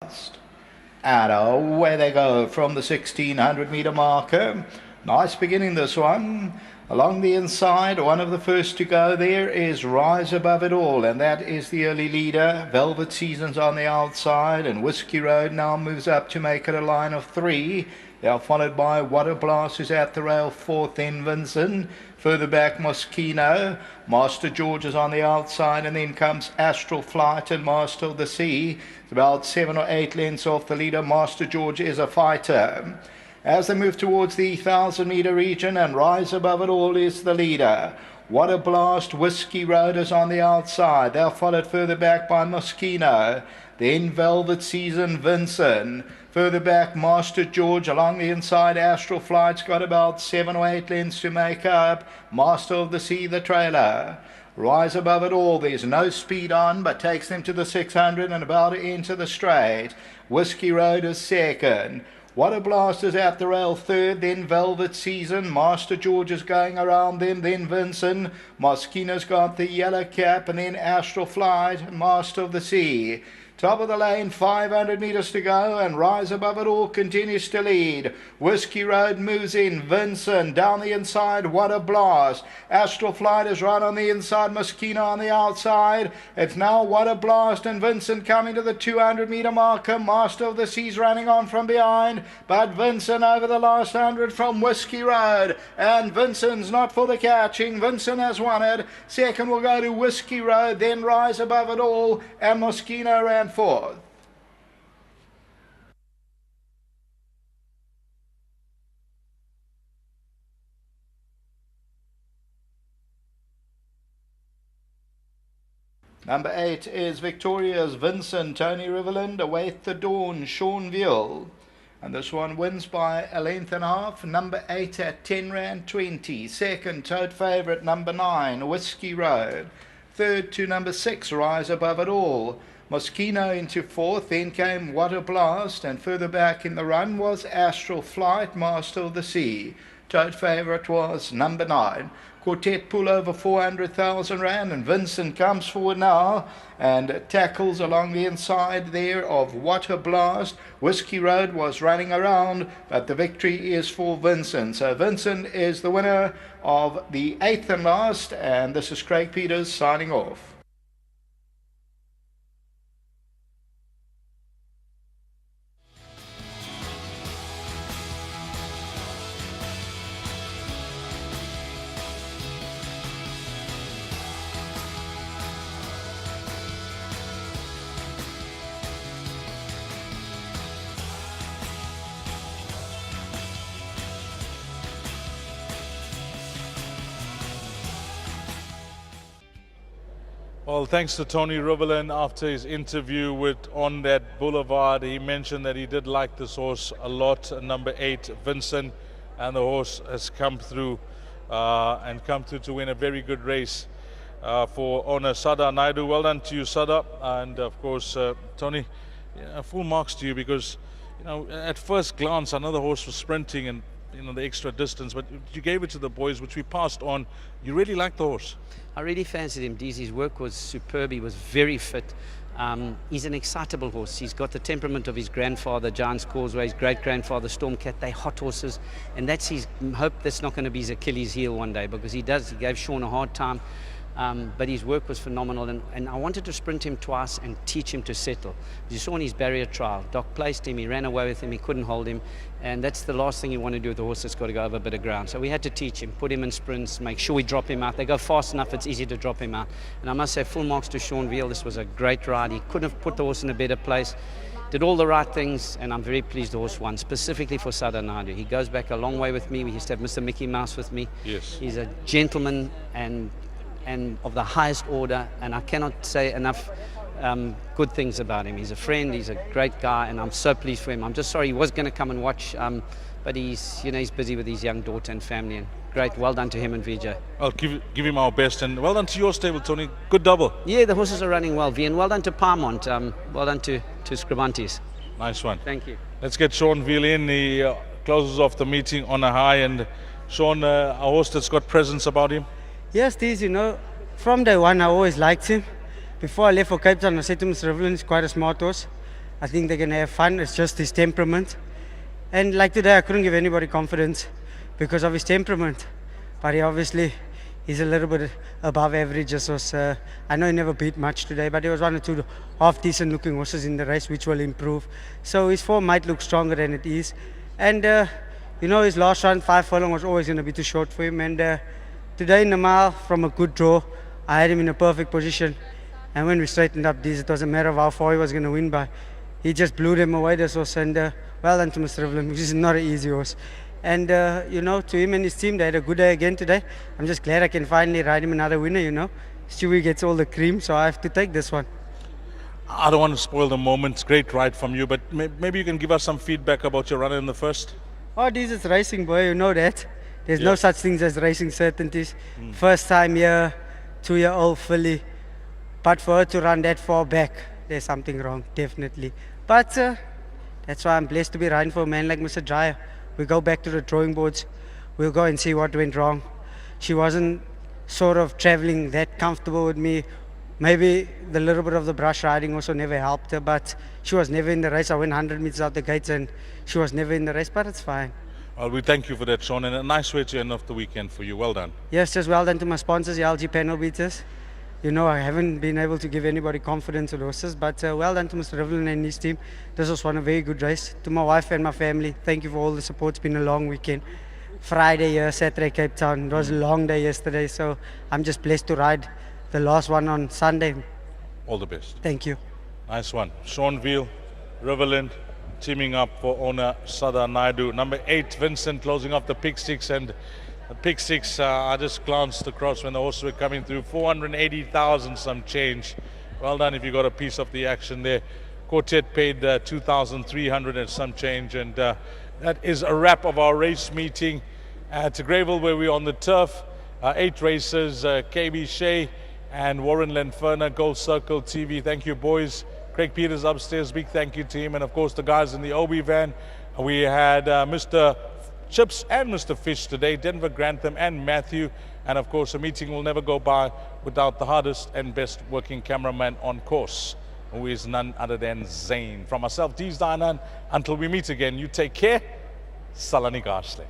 And away they go from the 1600-meter marker. Nice beginning, this one. Along the inside, one of the first to go there is Rise Above It All, and that is the early leader. Velvet Season's on the outside, and Whiskey Road now moves up to make it a line of 3. They are followed by Water Blast, who's at the rail, 4th, then VINSON. Further back, Moschino. Master George is on the outside, and then comes Astral Flight and Master of the Sea. It's about 7 or 8 lengths off the leader. Master George is a fighter. As they move towards the 1,000-meter region, and Rise Above It All is the leader. Water Blast, Whiskey Road is on the outside. They're followed further back by Moschino. Then Velvet Season, VINSON. Further back, Master George. Along the inside, Astral Flight's got about 7 or 8 lengths to make up. Master of the Sea, the trailer. Rise Above It All, there's no speed on, but takes them to the 600 and about to enter the straight. Whiskey Road is second. Water Blast is at the rail, 3rd, then Velvet Season. Master George is going around them, then VINSON. Moschino's got the yellow cap, and then Astral Flight, Master of the Sea. Top of the lane, 500 metres to go, and Rise Above It All continues to lead. Whiskey Road moves in, VINSON down the inside, Water Blast. Astral Flight is right on the inside, Moschino on the outside. It's now Water Blast and VINSON coming to the 200-metre marker. Master of the Sea's running on from behind, but VINSON over the last 100 from Whiskey Road, and VINSON's not for the catching. VINSON has won it. Second will go to Whiskey Road, then Rise Above It All, and Moschino ran 4th. Number 8 is Victoria's VINSON. Tony Riverland, Await the Dawn, Seanville. And this one wins by a length and a half. Number 8 at 10 Rand 20. Second, tote favourite, number 9, Whiskey Road. Third to number 6, Rise Above It All. Moschino into 4th, then came Water Blast, and further back in the run was Astral Flight, Master of the Sea. Tote favourite was number 9. Quartet pull over 400,000 Rand, and VINSON comes forward now and tackles along the inside there of Water Blast. Whiskey Road was running around, but the victory is for VINSON. So VINSON is the winner of the 8th and last, and this is Craig Peters signing off. Well, thanks to Tony Riverland. After his interview on that boulevard, he mentioned that he did like this horse a lot, number 8, VINSON, and the horse has come through to win a very good race for owner Sada Naidu. Well done to you, Sada, and of course, Tony, full marks to you, because at first glance, another horse was sprinting and the extra distance, but you gave it to the boys, which we passed on. You really liked the horse. I really fancied him, Deez. His work was superb. He was very fit. He's an excitable horse. He's got the temperament of his grandfather, Giant's Causeway, his great-grandfather, Stormcat. They're hot horses, and that's his hope. That's not going to be his Achilles heel one day, because he gave Sean a hard time. But his work was phenomenal, and I wanted to sprint him twice and teach him to settle. You saw in his barrier trial, Doc placed him, he ran away with him, he couldn't hold him, and that's the last thing you want to do with a horse that's got to go over a bit of ground. So we had to teach him, put him in sprints, make sure we drop him out. They go fast enough, it's easy to drop him out. And I must say, full marks to Seanville. This was a great ride. He couldn't have put the horse in a better place. Did all the right things, and I'm very pleased the horse won, specifically for Sada Naidu. He goes back a long way with me. We used to have Mr. Mickey Mouse with me. Yes. He's a gentleman and of the highest order, and I cannot say enough good things about him. He's a friend, he's a great guy, and I'm so pleased for him. I'm just sorry he was going to come and watch, but he's busy with his young daughter and family, and great, well done to him and VJ. I'll give him our best, and well done to your stable, Tony. Good double. Yeah, the horses are running well, V, and well done to Parmont, well done to Scribantes. Nice one. Thank you. Let's get Seanville in. He closes off the meeting on a high, and Sean, a horse that's got presence about him. Yes, Deez, from day one I always liked him. Before I left for Cape Town, I said to Mr. Riverland, he's quite a smart horse. I think they're going to have fun. It's just his temperament. And like today, I couldn't give anybody confidence because of his temperament. But he obviously is a little bit above average. So I know he never beat much today, but there was 1 or 2 half decent looking horses in the race which will improve. So his form might look stronger than it is. And you know, his last run, 5 furlong, was always going to be too short for him. And today in the mile, from a good draw, I had him in a perfect position. And when we straightened up these, it doesn't matter how far he was going to win by. He just blew them away, this horse. And well done to Mr. Rivelin, which is not an easy horse. And you know, to him and his team, they had a good day again today. I'm just glad I can finally ride him another winner, you know. Stewie gets all the cream, so I have to take this one. I don't want to spoil the moment. Great ride from you, but maybe you can give us some feedback about your run in the first. Oh, this is racing, boy, you know that. There's no such things as racing certainties. First time here, 2-year-old filly. But for her to run that far back, there's something wrong, definitely. But that's why I'm blessed to be riding for a man like Mr. Dreyer. We go back to the drawing boards. We'll go and see what went wrong. She wasn't sort of traveling that comfortable with me. Maybe the little bit of the brush riding also never helped her, but she was never in the race. I went 100 meters out the gates and she was never in the race, but it's fine. Well, we thank you for that, Sean, and a nice way to end off the weekend for you. Well done. Yes, just well done to my sponsors, the LG panel beaters. You know, I haven't been able to give anybody confidence with horses, but well done to Mr. Rivelin and his team. This was one a very good race. To my wife and my family, thank you for all the support. It's been a long weekend. Friday here, Saturday Cape Town. It was a long day yesterday, so I'm just blessed to ride the last one on Sunday. All the best. Thank you. Nice one. Sean Veal, Rivelin, teaming up for owner Sada Naidu. Number 8, Vincent, closing off the pick 6. And the pick 6, I just glanced across when the horses were coming through. 480,000 some change. Well done if you got a piece of the action there. Quartet paid 2,300 and some change. And that is a wrap of our race meeting at Greyville, where we're on the turf. 8 races, KB Shea and Warren Lenferner, Gold Circle TV. Thank you, boys. Craig Peters upstairs, big thank you to him. And of course the guys in the Obi van. We had Mr. Chips and Mr. Fish today, Denver Grantham and Matthew. And of course a meeting will never go by without the hardest and best working cameraman on course, who is none other than Zane. From myself, Deez Dainan, until we meet again, you take care. Salani Garsle.